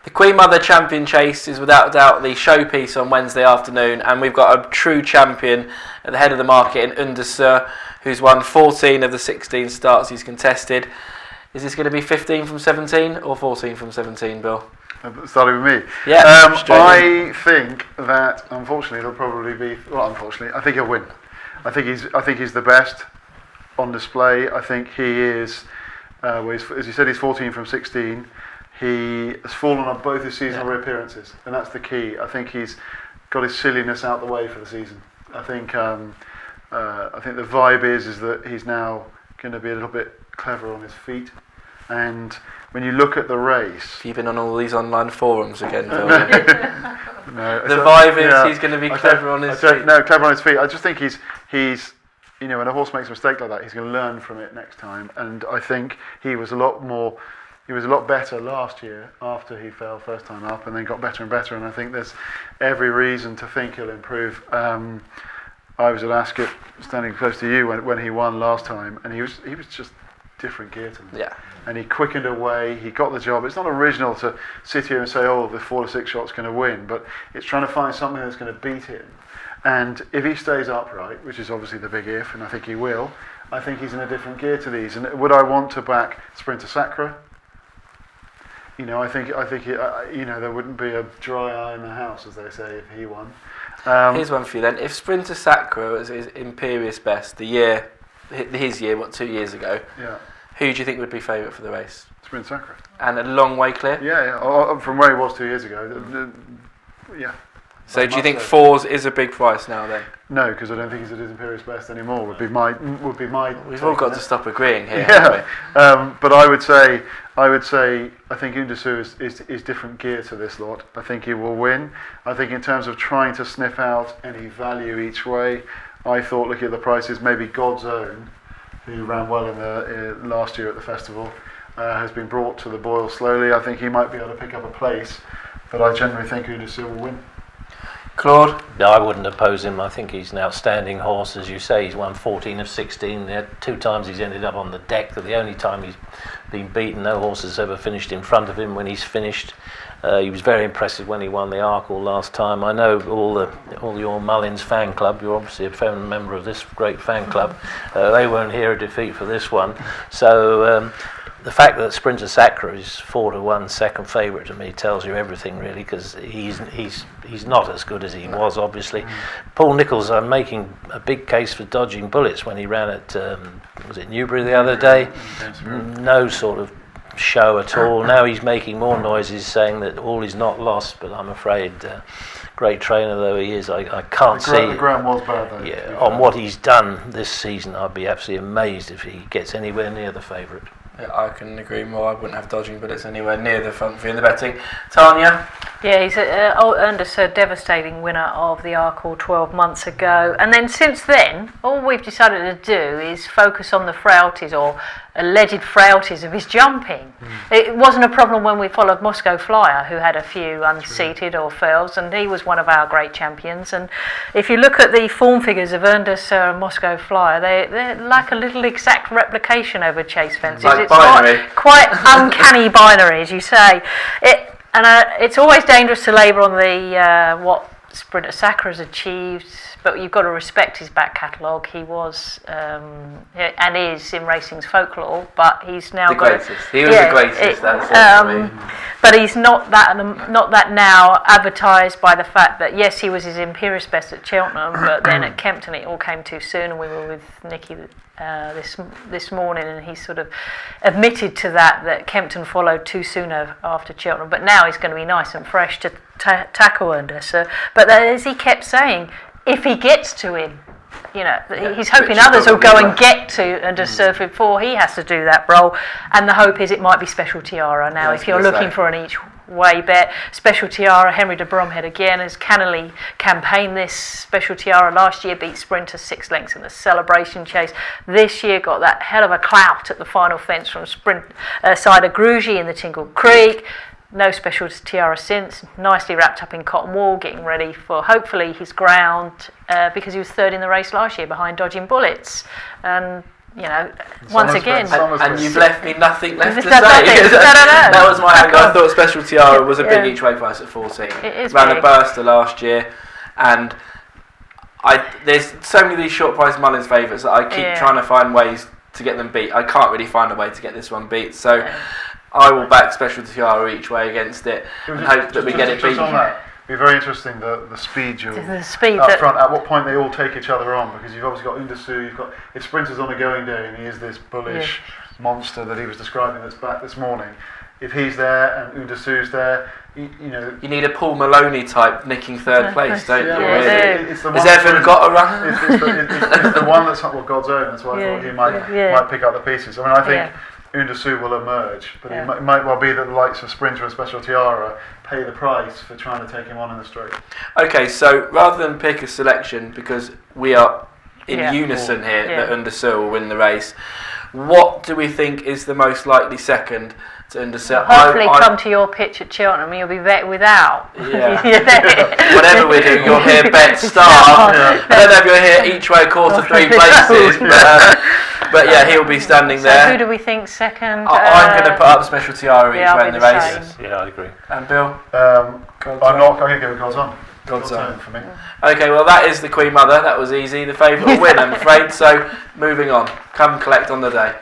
The Queen Mother Champion Chase is without doubt the showpiece on Wednesday afternoon, and we've got a true champion at the head of the market in Un De Sceaux, who's won 14 of the 16 starts he's contested. Is this going to be 15 from 17 or 14 from 17, Bill? Starting with me. Yeah. I think that unfortunately it'll probably be. Well, unfortunately, I think he'll win. I think he's the best on display. I think he is. As you said, he's 14 from 16. He has fallen on both his seasonal reappearances, and that's the key. I think he's got his silliness out the way for the season. I think the vibe is that he's now going to be a little bit clever on his feet. And when you look at the race, have you been on all these online forums again, Bill? No, the vibe is he's going to be clever on his feet. No, clever on his feet. I just think he's when a horse makes a mistake like that, he's going to learn from it next time. And I think he was a lot better last year after he fell first time up, and then got better and better. And I think there's every reason to think he'll improve. I was at Ascot, standing close to you when he won last time, and he was just different gear to them. Yeah. And he quickened away. He got the job. It's not original to sit here and say, "Oh, the 4 to 6 shot's going to win," but it's trying to find something that's going to beat him. And if he stays upright, which is obviously the big if, and I think he will, I think he's in a different gear to these. And would I want to back Sprinter Sacre? I think there wouldn't be a dry eye in the house, as they say, if he won. Here's one for you then. If Sprinter Sacre was his Imperious Best, his year, 2 years ago, who do you think would be favourite for the race? Sprinter Sacre. And a long way clear? Yeah. From where he was 2 years ago. Yeah. So do you think 4s is a big price now then? No, because I don't think he's at his Imperious Best anymore. Would be my. We've all got to stop agreeing here. Yeah. But I would say I think Un De Sceaux is different gear to this lot. I think he will win. I think in terms of trying to sniff out any value each way, I thought looking at the prices, maybe God's Own, who ran well in the last year at the festival, has been brought to the boil slowly. I think he might be able to pick up a place, but I generally think Un De Sceaux will win. Claude? No, I wouldn't oppose him. I think he's an outstanding horse. As you say, he's won 14 of 16. There 2 times he's ended up on the deck. The only time he's been beaten, no horse has ever finished in front of him when he's finished. He was very impressive when he won the Arkle last time. I know all your Mullins fan club, you're obviously a fan member of this great fan club, they won't hear a defeat for this one. So the fact that Sprinter Sacre is 4 to 1 second favourite to me tells you everything really, because he's not as good as he was obviously. Paul Nicholls, I'm making a big case for dodging bullets when he ran at was it Newbury the other day? No sort of show at all. Now he's making more noises saying that all is not lost, but I'm afraid great trainer though he is, I can't see the ground was bad though. Yeah, on what he's done this season I'd be absolutely amazed if he gets anywhere near the favourite. Yeah, I can agree more. I wouldn't have dodging bullets anywhere near the front view in the betting. Tanya? Yeah, he's earned us a devastating winner of the Arkle 12 months ago. And then since then, all we've decided to do is focus on the frailties or alleged frailties of his jumping. It wasn't a problem when we followed Moscow Flyer, who had a few unseated or fails, and he was one of our great champions. And if you look at the form figures of Un De Sceaux and Moscow Flyer, they're like a little exact replication over chase fences. Like it's binary. quite uncanny binary, as you say. It's always dangerous to labour on the what Sprinter Sacre has achieved, but you've got to respect his back catalogue. He was and is in racing's folklore, but he's now the greatest. He was the greatest. That's it. But he's not that now advertised by the fact that yes, he was his Imperious Best at Cheltenham, but then at Kempton it all came too soon, and we were with Nicky this morning, and he sort of admitted to that Kempton followed too soon after Cheltenham. But now he's going to be nice and fresh to tackle Un De Sceaux. But as he kept saying, if he gets to him, he's hoping others will go and get to Un De Sceaux before he has to do that role. And the hope is it might be Special Tiara. Now, if you're looking for an each way bet, Special Tiara, Henry de Bromhead again has cannily campaigned this. Special Tiara last year beat Sprinter 6 lengths in the Celebration Chase. This year got that hell of a clout at the final fence from Cider Grugy in the Tingle Creek. No Special Tiara since, nicely wrapped up in cotton wool, getting ready for hopefully his ground, because he was third in the race last year behind Dodging Bullets. And you know, once again. And you've left me nothing left to say. Nothing. No. That was my angle. I thought Special Tiara was a big each way price at 14. It is Ran big. a burster last year, and there's so many of these short price Mullins favourites that I keep trying to find ways to get them beat. I can't really find a way to get this one beat, so I will back Special Tiara each way against it and hope that we get it beat. On that, it'd be very interesting the speed duel up front. At what point they all take each other on, because you've obviously got Un De Sceaux, you've got, if Sprinter's on a going day and he is this bullish monster that he was describing that's back this morning, if he's there and Un De Sceaux's there, you know, you need a Paul Maloney type nicking third place, don't you? Really? Has Evan got a run? It's the one that's not God's own. That's why I thought he might pick up the pieces. I mean, I think Un De Sceaux will emerge, but it might well be that the likes of Sprinter and Special Tiara pay the price for trying to take him on in the straight. Okay, so rather than pick a selection, because we are in unison here that Un De Sceaux will win the race, what do we think is the most likely second to Un De Sceaux? Hopefully come to your pitch at Cheltenham, you'll be bet without. Whatever we do, you'll hear bet start. I don't know if you'll hear each way quarter 3 places, but yeah, he'll be standing there. So who do we think second? I'm going to put up Special Tiara each way in the race. Yeah, I agree. And Bill? I'm going to go with God's on. God's on for me. Okay, well that is the Queen Mother. That was easy. The favourite will win, I'm afraid. So moving on. Come collect on the day.